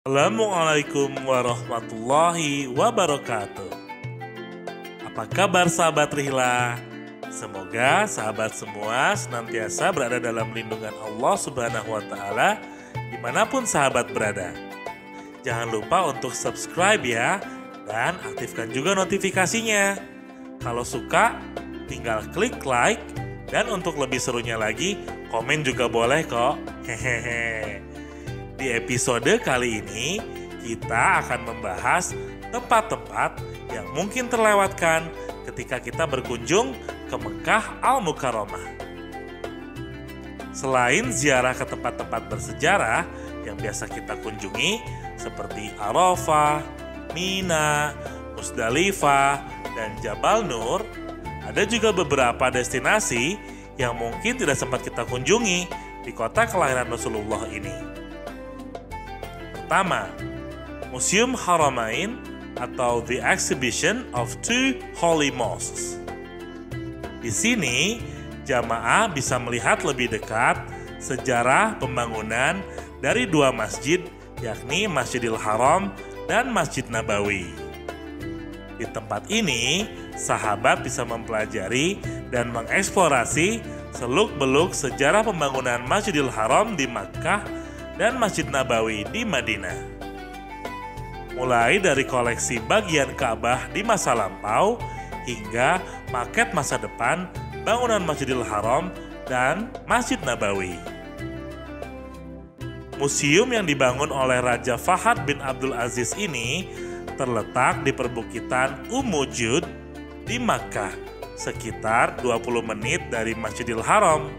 Assalamualaikum warahmatullahi wabarakatuh. Apa kabar sahabat Rihla? Semoga sahabat semua senantiasa berada dalam lindungan Allah Subhanahu wa Ta'ala dimanapun sahabat berada. Jangan lupa untuk subscribe ya, dan aktifkan juga notifikasinya. Kalau suka, tinggal klik like, dan untuk lebih serunya lagi, komen juga boleh kok. Hehehe. Di episode kali ini, kita akan membahas tempat-tempat yang mungkin terlewatkan ketika kita berkunjung ke Mekah Al-Mukarramah. Selain ziarah ke tempat-tempat bersejarah yang biasa kita kunjungi seperti Arafah, Mina, Musdalifah, dan Jabal Nur, ada juga beberapa destinasi yang mungkin tidak sempat kita kunjungi di kota kelahiran Rasulullah ini. Pertama, Museum Haramain atau The Exhibition of Two Holy Mosques. Di sini, jamaah bisa melihat lebih dekat sejarah pembangunan dari dua masjid, yakni Masjidil Haram dan Masjid Nabawi. Di tempat ini, sahabat bisa mempelajari dan mengeksplorasi seluk-beluk sejarah pembangunan Masjidil Haram di Makkah dan Masjid Nabawi di Madinah. Mulai dari koleksi bagian Ka'bah di masa lampau hingga maket masa depan bangunan Masjidil Haram dan Masjid Nabawi. Museum yang dibangun oleh Raja Fahad bin Abdul Aziz ini terletak di perbukitan Umujud di Makkah, sekitar 20 menit dari Masjidil Haram.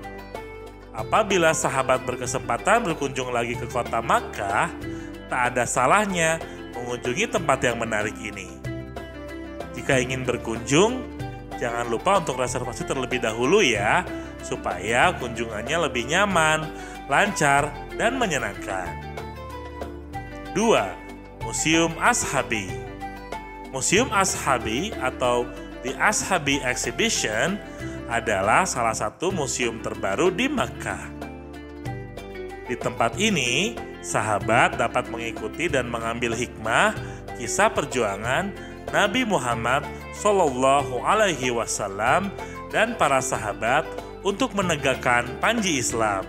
Apabila sahabat berkesempatan berkunjung lagi ke kota Makkah, tak ada salahnya mengunjungi tempat yang menarik ini. Jika ingin berkunjung, jangan lupa untuk reservasi terlebih dahulu ya, supaya kunjungannya lebih nyaman, lancar, dan menyenangkan. 2. Museum Ashabi. Museum Ashabi atau The Ashabi Exhibition adalah salah satu museum terbaru di Makkah. Di tempat ini, sahabat dapat mengikuti dan mengambil hikmah kisah perjuangan Nabi Muhammad Shallallahu Alaihi Wasallam dan para sahabat untuk menegakkan panji Islam.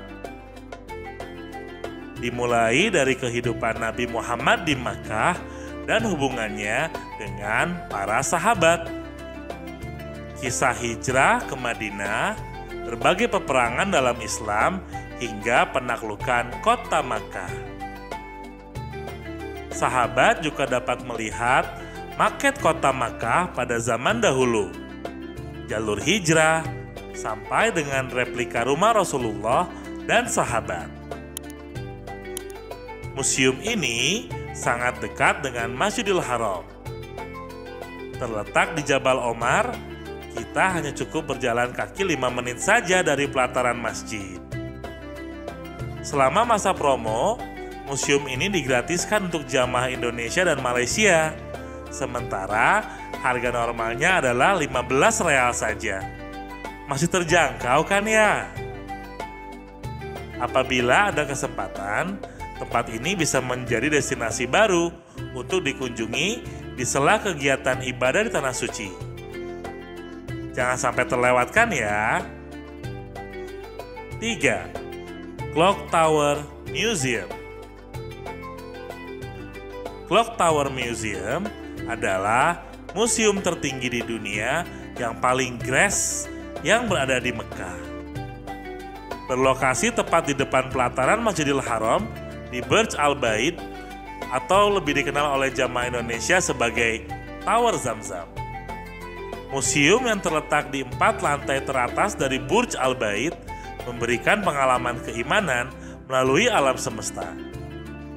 Dimulai dari kehidupan Nabi Muhammad di Makkah dan hubungannya dengan para sahabat. Kisah hijrah ke Madinah, berbagai peperangan dalam Islam, hingga penaklukan kota Makkah. Sahabat juga dapat melihat maket kota Makkah pada zaman dahulu, jalur hijrah, sampai dengan replika rumah Rasulullah dan sahabat. Museum ini sangat dekat dengan Masjidil Haram. Terletak di Jabal Omar, kita hanya cukup berjalan kaki 5 menit saja dari pelataran masjid. Selama masa promo, museum ini digratiskan untuk jamaah Indonesia dan Malaysia. Sementara harga normalnya adalah 15 real saja. Masih terjangkau kan ya? Apabila ada kesempatan, tempat ini bisa menjadi destinasi baru untuk dikunjungi di sela kegiatan ibadah di Tanah Suci. Jangan sampai terlewatkan ya. 3. Clock Tower Museum. Clock Tower Museum adalah museum tertinggi di dunia yang paling grace yang berada di Mekah. Berlokasi tepat di depan pelataran Masjidil Haram di Burj Al Bait, atau lebih dikenal oleh jamaah Indonesia sebagai Tower Zamzam. Museum yang terletak di 4 lantai teratas dari Burj Al Bait memberikan pengalaman keimanan melalui alam semesta.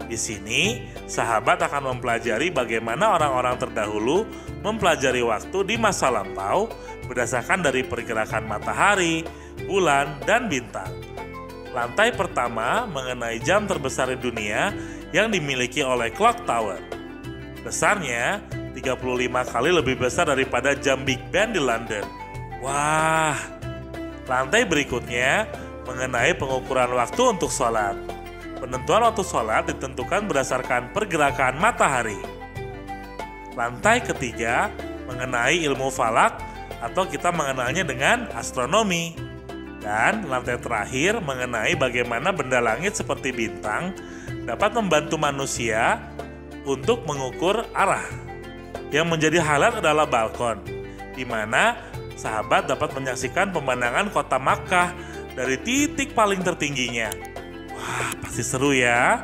Di sini, sahabat akan mempelajari bagaimana orang-orang terdahulu mempelajari waktu di masa lampau berdasarkan dari pergerakan matahari, bulan, dan bintang. Lantai pertama mengenai jam terbesar di dunia yang dimiliki oleh Clock Tower. Besarnya 35 kali lebih besar daripada jam Big Ben di London. Wah. Lantai berikutnya mengenai pengukuran waktu untuk sholat. Penentuan waktu sholat ditentukan berdasarkan pergerakan matahari. Lantai ketiga mengenai ilmu falak atau kita mengenalnya dengan astronomi. Dan lantai terakhir mengenai bagaimana benda langit seperti bintang dapat membantu manusia untuk mengukur arah. Yang menjadi highlight adalah balkon, di mana sahabat dapat menyaksikan pemandangan kota Makkah dari titik paling tertingginya. Wah, pasti seru ya.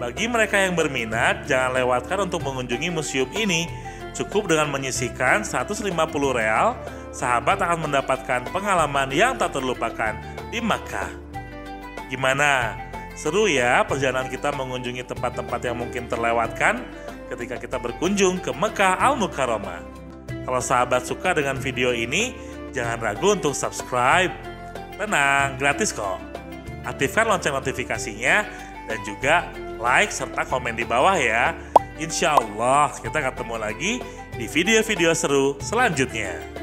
Bagi mereka yang berminat, jangan lewatkan untuk mengunjungi museum ini. Cukup dengan menyisihkan 150 real, sahabat akan mendapatkan pengalaman yang tak terlupakan di Makkah. Gimana? Seru ya perjalanan kita mengunjungi tempat-tempat yang mungkin terlewatkan ketika kita berkunjung ke Mekah Al-Mukarramah. Kalau sahabat suka dengan video ini, jangan ragu untuk subscribe. Tenang, gratis kok. Aktifkan lonceng notifikasinya dan juga like serta komen di bawah ya. Insya Allah kita ketemu lagi di video-video seru selanjutnya.